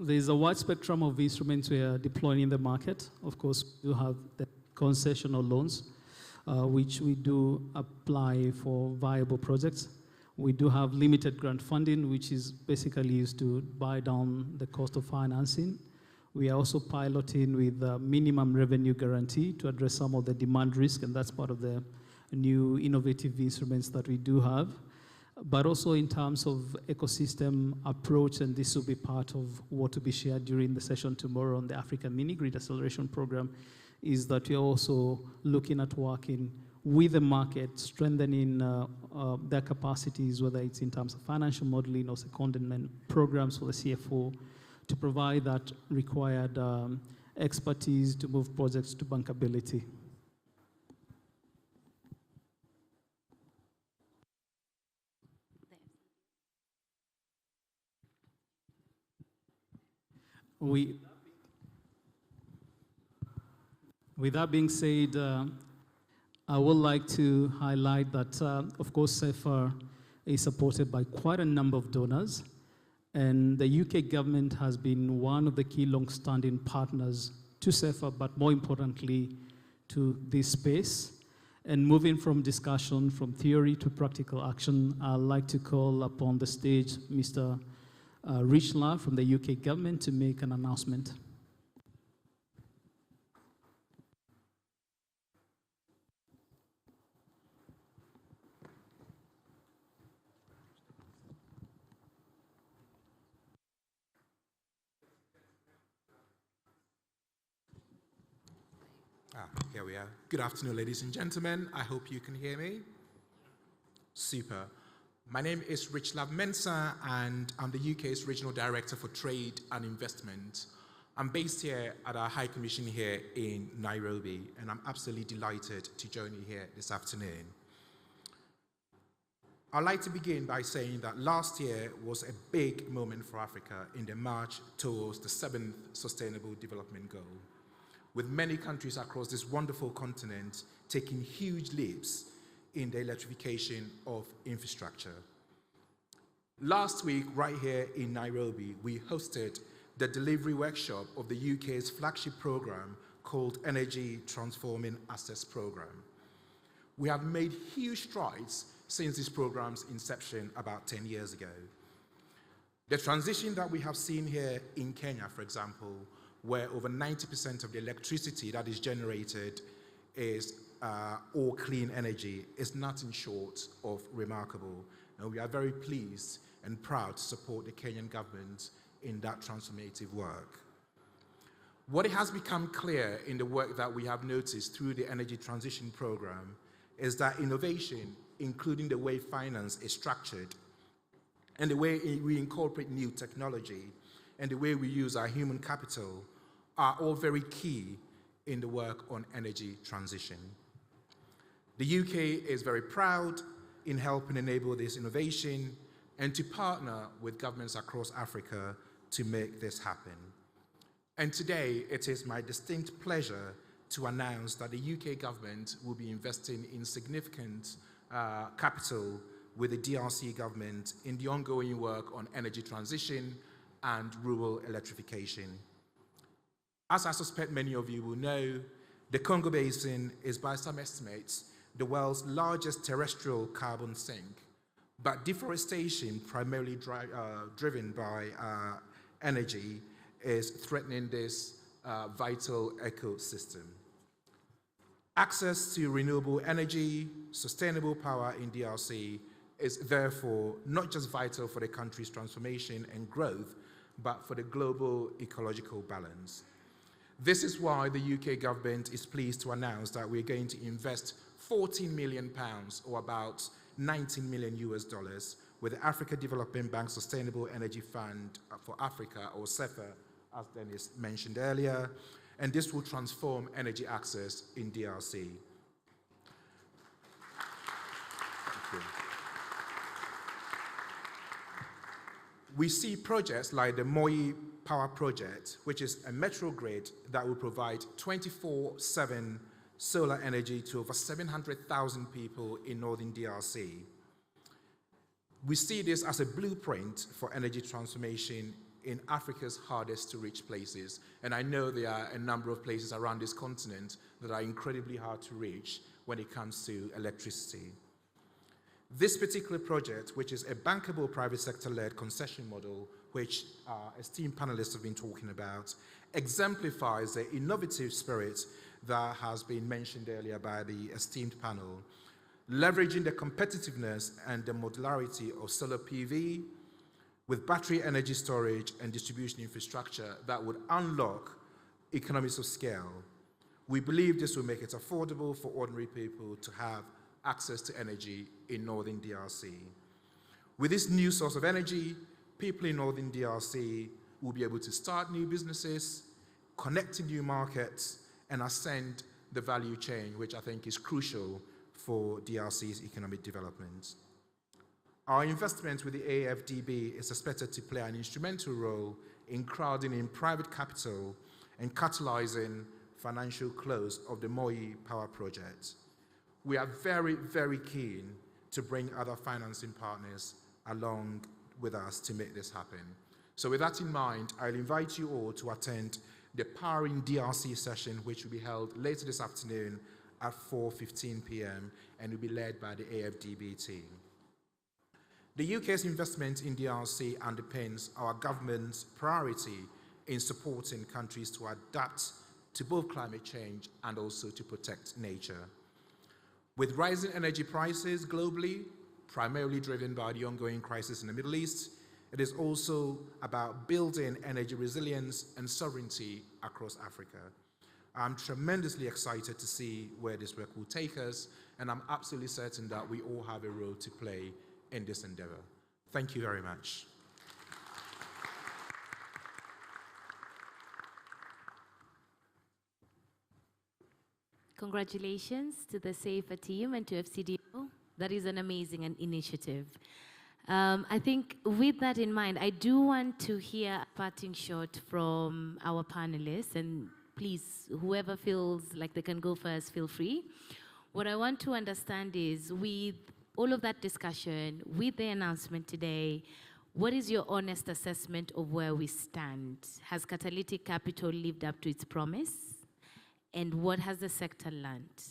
there's a wide spectrum of instruments we are deploying in the market. Of course, we have the concessional loans, which we do apply for viable projects. We do have limited grant funding, which is basically used to buy down the cost of financing. We are also piloting with a minimum revenue guarantee to address some of the demand risk, and that's part of the new innovative instruments that we do have. But also in terms of ecosystem approach, and this will be part of what will be shared during the session tomorrow on the African Mini Grid Acceleration Program, is that we're also looking at working with the market, strengthening their capacities, whether it's in terms of financial modeling or secondment programs for the CFO, to provide that required expertise to move projects to bankability. With that being said, I would like to highlight that, of course, CEFA is supported by quite a number of donors, and the UK government has been one of the key long-standing partners to CEFA, but more importantly, to this space. And moving from discussion, from theory to practical action, I'd like to call upon the stage Mr. Richla from the UK government to make an announcement. Here we are. Good afternoon, ladies and gentlemen. I hope you can hear me. Super. My name is Richlav Mensah, and I'm the UK's Regional Director for Trade and Investment. I'm based here at our High Commission here in Nairobi, and I'm absolutely delighted to join you here this afternoon. I'd like to begin by saying that last year was a big moment for Africa in the march towards the 7th Sustainable Development Goal, with many countries across this wonderful continent taking huge leaps in the electrification of infrastructure. Last week, right here in Nairobi, we hosted the delivery workshop of the UK's flagship program called Energy Transforming Assets Program. We have made huge strides since this program's inception about 10 years ago. The transition that we have seen here in Kenya, for example, where over 90% of the electricity that is generated is all clean energy, is nothing short of remarkable. And we are very pleased and proud to support the Kenyan government in that transformative work. What has become clear in the work that we have noticed through the Energy Transition Program is that innovation, including the way finance is structured, and the way we incorporate new technology, and the way we use our human capital, are all very key in the work on energy transition. The UK is very proud in helping enable this innovation and to partner with governments across Africa to make this happen. And today, it is my distinct pleasure to announce that the UK government will be investing in significant capital with the DRC government in the ongoing work on energy transition and rural electrification. As I suspect many of you will know, the Congo Basin is, by some estimates, the world's largest terrestrial carbon sink, but deforestation, primarily driven by energy, is threatening this vital ecosystem. Access to renewable energy, sustainable power in DRC is therefore not just vital for the country's transformation and growth, but for the global ecological balance. This is why the UK government is pleased to announce that we're going to invest £14 million, or about $19 million US, with the Africa Development Bank Sustainable Energy Fund for Africa, or CEFA, as Dennis mentioned earlier, and this will transform energy access in DRC. Thank you. We see projects like the Moi Power Project, which is a metro grid that will provide 24/7 solar energy to over 700,000 people in northern DRC. We see this as a blueprint for energy transformation in Africa's hardest to reach places. And I know there are a number of places around this continent that are incredibly hard to reach when it comes to electricity. This particular project, which is a bankable private sector-led concession model, which esteemed panelists have been talking about, exemplifies the innovative spirit that has been mentioned earlier by the esteemed panel, leveraging the competitiveness and the modularity of solar PV with battery energy storage and distribution infrastructure that would unlock economies of scale, We believe this will make it affordable for ordinary people to have access to energy in northern DRC. With this new source of energy, people in northern DRC will be able to start new businesses, connect to new markets, and ascend the value chain, which I think is crucial for DRC's economic development. Our investment with the AFDB is expected to play an instrumental role in crowding in private capital and catalyzing financial close of the Moi power project. We are very, very keen to bring other financing partners along with us to make this happen. So with that in mind, I'll invite you all to attend the Powering DRC session, which will be held later this afternoon at 4:15 p.m. and will be led by the AFDB team. The UK's investment in DRC underpins our government's priority in supporting countries to adapt to both climate change and also to protect nature. With rising energy prices globally, primarily driven by the ongoing crisis in the Middle East, it is also about building energy resilience and sovereignty across Africa. I'm tremendously excited to see where this work will take us, and I'm absolutely certain that we all have a role to play in this endeavor. Thank you very much. Congratulations to the SAFER team and to FCDO. That is an amazing initiative. I think with that in mind, I do want to hear a parting shot from our panelists, and please, whoever feels like they can go first, feel free. What I want to understand is, with all of that discussion, with the announcement today, what is your honest assessment of where we stand? Has catalytic capital lived up to its promise? And what has the sector learned?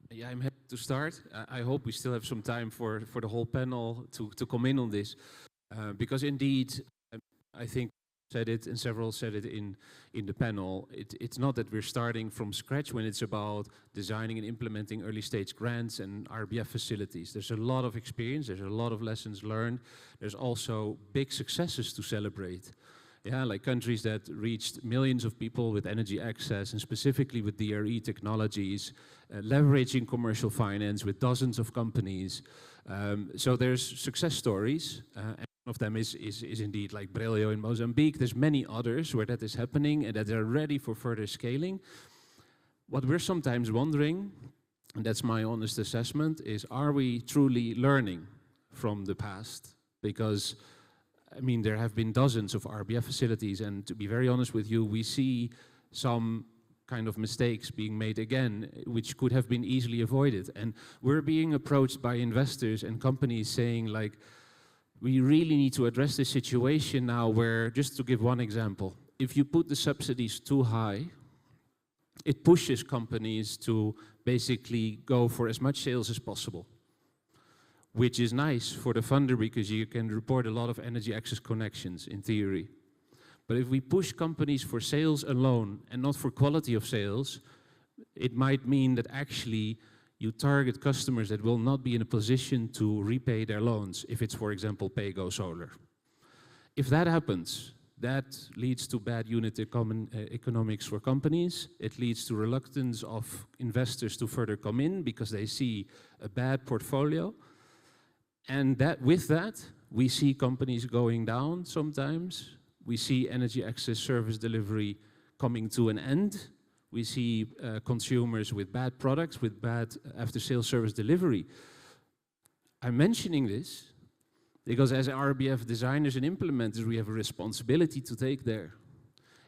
Yeah, I'm happy to start. I hope we still have some time for the whole panel to come in on this. Because indeed, I think said it and several said it in the panel, it's not that we're starting from scratch when it's about designing and implementing early stage grants and RBF facilities. There's a lot of experience, there's a lot of lessons learned. There's also big successes to celebrate. Yeah, like countries that reached millions of people with energy access, and specifically with DRE technologies, leveraging commercial finance with dozens of companies. So there's success stories, and one of them is indeed like Brelio in Mozambique. There's many others where that is happening and that they're ready for further scaling. What we're sometimes wondering, and that's my honest assessment, is are we truly learning from the past? Because I mean, there have been dozens of RBF facilities, and to be very honest with you, we see some kind of mistakes being made again, which could have been easily avoided. And we're being approached by investors and companies saying, like, we really need to address this situation now where, just to give one example, if you put the subsidies too high, it pushes companies to basically go for as much sales as possible, which is nice for the funder because you can report a lot of energy access connections in theory. But if we push companies for sales alone and not for quality of sales, it might mean that actually you target customers that will not be in a position to repay their loans, if it's, for example, pay-go solar. If that happens, that leads to bad unit economics for companies. It leads to reluctance of investors to further come in because they see a bad portfolio. And with that, we see companies going down sometimes. We see energy access service delivery coming to an end. We see consumers with bad products, with bad after-sales service delivery. I'm mentioning this because as RBF designers and implementers, we have a responsibility to take there.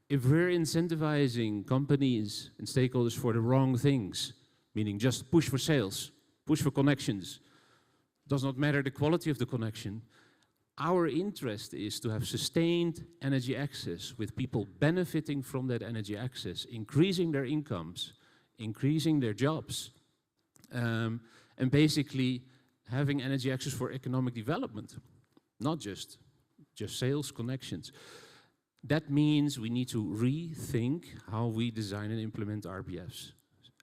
If we're incentivizing companies and stakeholders for the wrong things, meaning just push for sales, push for connections, does not matter the quality of the connection. Our interest is to have sustained energy access with people benefiting from that energy access, increasing their incomes, increasing their jobs, and basically having energy access for economic development, not just sales connections. That means we need to rethink how we design and implement RBFs.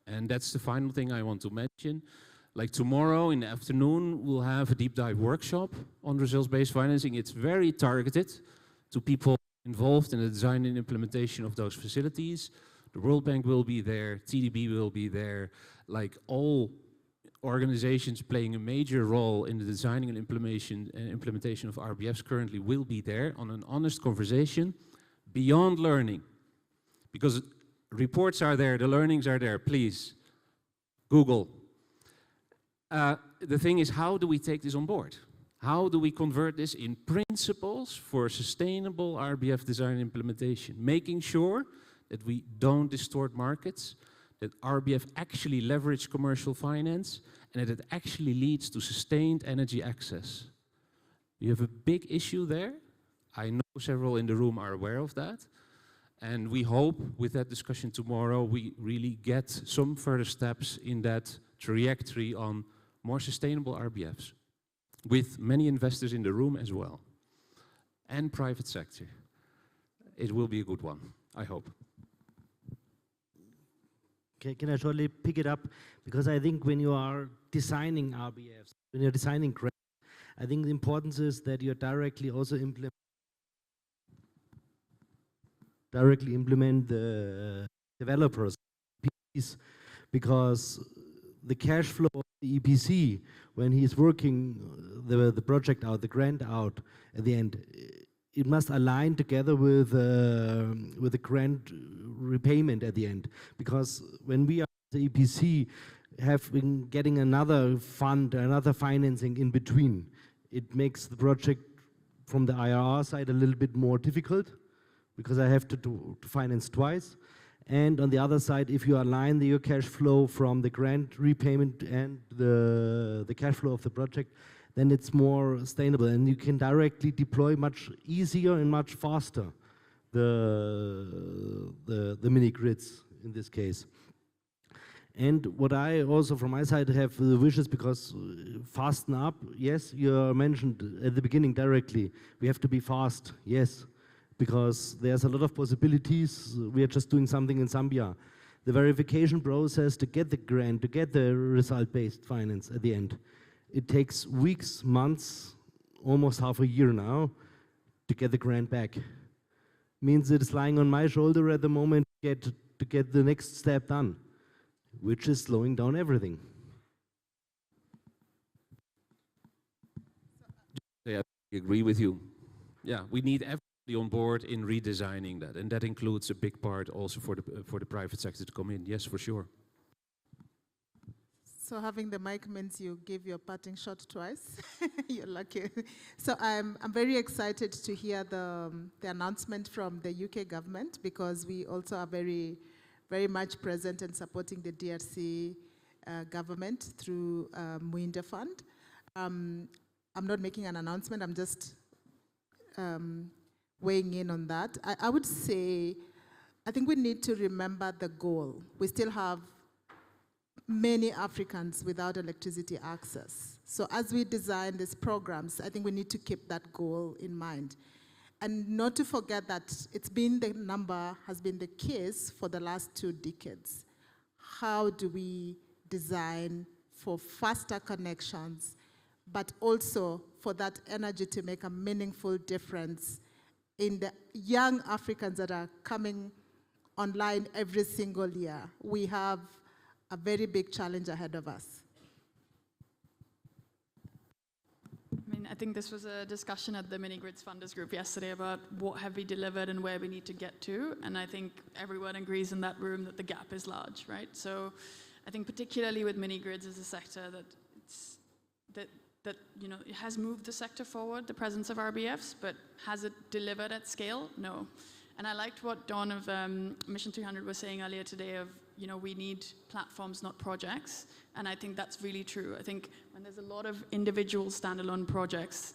And that's the final thing I want to mention. Like tomorrow in the afternoon, we'll have a deep dive workshop on results-based financing. It's very targeted to people involved in the design and implementation of those facilities. The World Bank will be there, TDB will be there, like all organizations playing a major role in the designing and implementation of RBFs currently will be there on an honest conversation beyond learning. Because reports are there, the learnings are there, please, Google. The thing is, how do we take this on board? How do we convert this in principles for sustainable RBF design and implementation? Making sure that we don't distort markets, that RBF actually leverage commercial finance, and that it actually leads to sustained energy access. You have a big issue there. I know several in the room are aware of that. And we hope with that discussion tomorrow, we really get some further steps in that trajectory on more sustainable RBFs, with many investors in the room as well, and private sector. It will be a good one, I hope. Can I shortly pick it up? Because I think when you are designing RBFs, when you're designing grants, I think the importance is that you directly also implement the developers, because the cash flow of the EPC, when he's working the project out, the grant out at the end, it must align together with the grant repayment at the end. Because when we are the EPC getting another fund, another financing in between, it makes the project from the IRR side a little bit more difficult, because I have to finance twice. And on the other side, if you align your cash flow from the grant repayment and the cash flow of the project, then it's more sustainable, and you can directly deploy much easier and much faster the mini grids in this case. And what I also from my side have the wishes, because fasten up, yes, you mentioned at the beginning directly, we have to be fast, yes, because there's a lot of possibilities. We are just doing something in Zambia. The verification process to get the grant, to get the result-based finance at the end, it takes weeks, months, almost half a year now to get the grant back. Means it's lying on my shoulder at the moment to get the next step done, which is slowing down everything. Yeah, I agree with you. Yeah, we need everybody on board in redesigning that, and that includes a big part also for the private sector to come in. Yes, for sure. So having the mic means you give your parting shot twice. You're lucky. So I'm very excited to hear the announcement from the UK government, because we also are very much present and supporting the DRC government through Muinde Fund. I'm not making an announcement, I'm just weighing in on that. I would say, I think we need to remember the goal. We still have many Africans without electricity access. So as we design these programs, I think we need to keep that goal in mind. And not to forget that has been the case for the last 2 decades. How do we design for faster connections, but also for that energy to make a meaningful difference in the young Africans that are coming online every single year? We have a very big challenge ahead of us. I mean, I think this was a discussion at the Mini Grids Funders Group yesterday about what have we delivered and where we need to get to. And I think everyone agrees in that room that the gap is large, right? So I think particularly with mini grids as a sector that you know, it has moved the sector forward, the presence of RBFs, but has it delivered at scale? No. And I liked what Don of Mission 300 was saying earlier today of, you know, we need platforms, not projects. And I think that's really true. I think when there's a lot of individual standalone projects,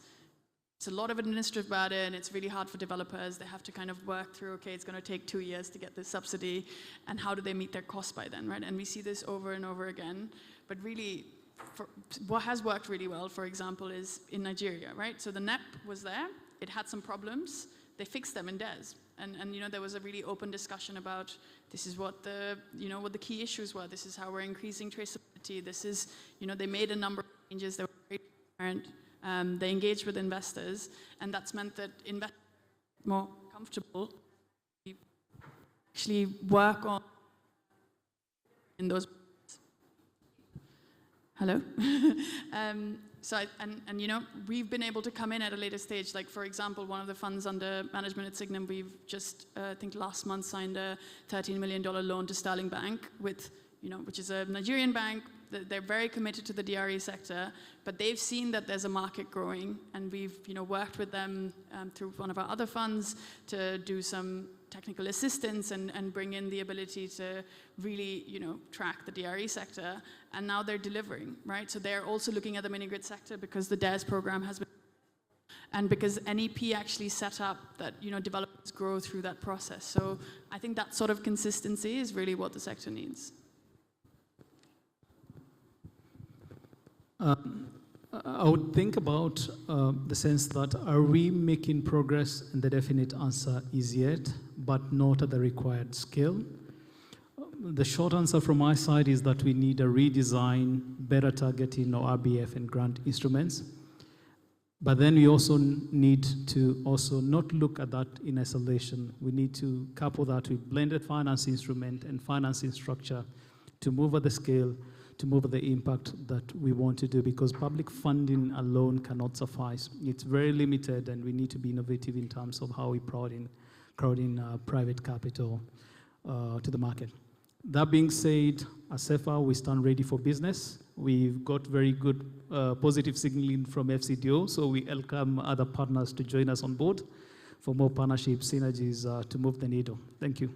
it's a lot of administrative burden, it's really hard for developers. They have to kind of work through, okay, it's going to take 2 years to get this subsidy, and how do they meet their costs by then, right? And we see this over and over again. But really, what has worked really well, for example, is in Nigeria, right? So the NEP was there, it had some problems, they fixed them in DES. And you know, there was a really open discussion about this is what the, you know, what the key issues were. This is how we're increasing traceability. This is, you know, they made a number of changes. They were very transparent. They engaged with investors, and that's meant that more comfortable, we actually work on in those. Hello. You know, we've been able to come in at a later stage. Like, for example, one of the funds under management at Signum, we've just, I think last month, signed a $13 million loan to Sterling Bank with, you know, which is a Nigerian bank. They're very committed to the DRE sector, but they've seen that there's a market growing, and we've, you know, worked with them through one of our other funds to do some technical assistance and bring in the ability to really, you know, track the DRE sector, and now they're delivering, right? So they're also looking at the mini-grid sector because the DARE program has been, and because NEP actually set up that, you know, developers grow through that process. So I think that sort of consistency is really what the sector needs. I would think about the sense that are we making progress, and the definite answer is yet, but not at the required scale. The short answer from my side is that we need a redesign, better targeting of RBF and grant instruments. But then we also need to also not look at that in isolation. We need to couple that with blended finance instrument and financing structure to move at the scale, to move at the impact that we want to do, because public funding alone cannot suffice. It's very limited, and we need to be innovative in terms of how we crowd in private capital to the market. That being said, as CEFA, we stand ready for business. We've got very good positive signaling from FCDO, so we welcome other partners to join us on board for more partnership synergies to move the needle. Thank you.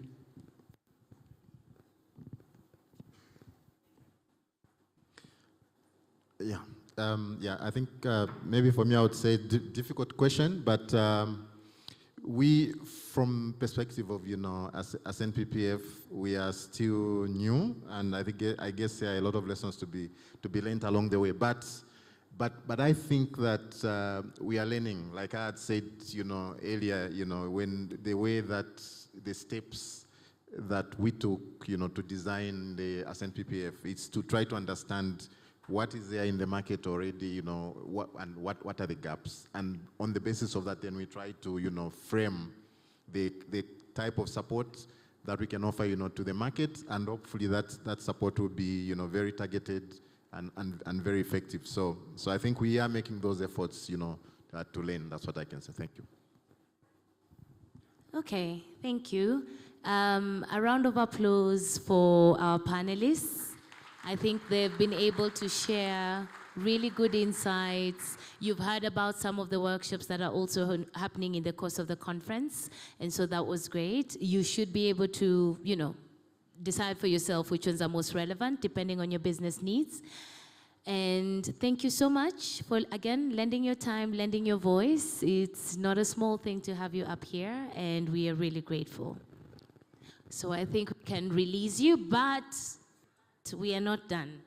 Yeah, I think maybe for me I would say difficult question, but we, from perspective of, you know, as NPPF, we are still new, and I guess there are a lot of lessons to be learned along the way. But I think that we are learning. Like I had said, you know, earlier, you know, when the way that the steps that we took, you know, to design the NPPF, it's to try to understand what is there in the market already, you know, what are the gaps, and on the basis of that, then we try to, you know, frame the type of support that we can offer, you know, to the market, and hopefully that support will be, you know, very targeted and very effective. So I think we are making those efforts, you know, to learn. That's what I can say. Thank you. Okay, thank you. A round of applause for our panelists. I think they've been able to share really good insights. You've heard about some of the workshops that are also happening in the course of the conference, and so that was great. You should be able to, you know, decide for yourself which ones are most relevant depending on your business needs. And thank you so much for, again, lending your time, lending your voice. It's not a small thing to have you up here, and we are really grateful. So I think we can release you, but we are not done.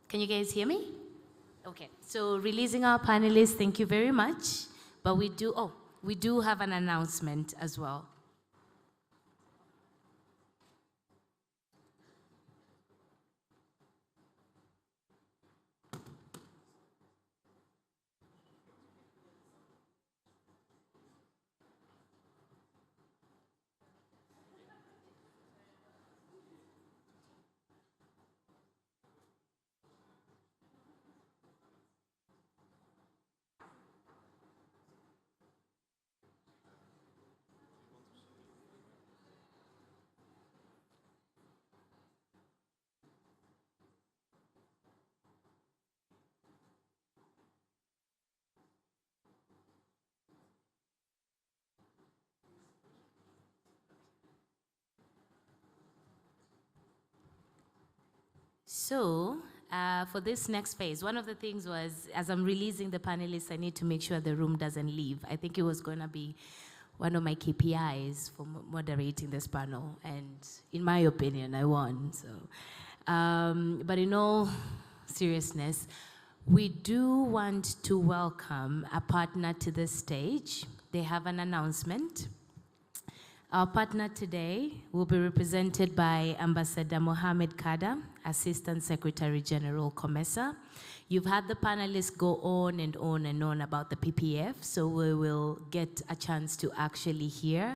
Can you guys hear me? Okay, so releasing our panelists, thank you very much. But we do have an announcement as well. So, for this next phase, one of the things was, as I'm releasing the panelists, I need to make sure the room doesn't leave. I think it was going to be one of my KPIs for moderating this panel, and in my opinion, I won. So, but in all seriousness, we do want to welcome a partner to the stage. They have an announcement. Our partner today will be represented by Ambassador Mohamed Kada, Assistant Secretary General, COMESA. You've had the panelists go on and on and on about the PPF, so we will get a chance to actually hear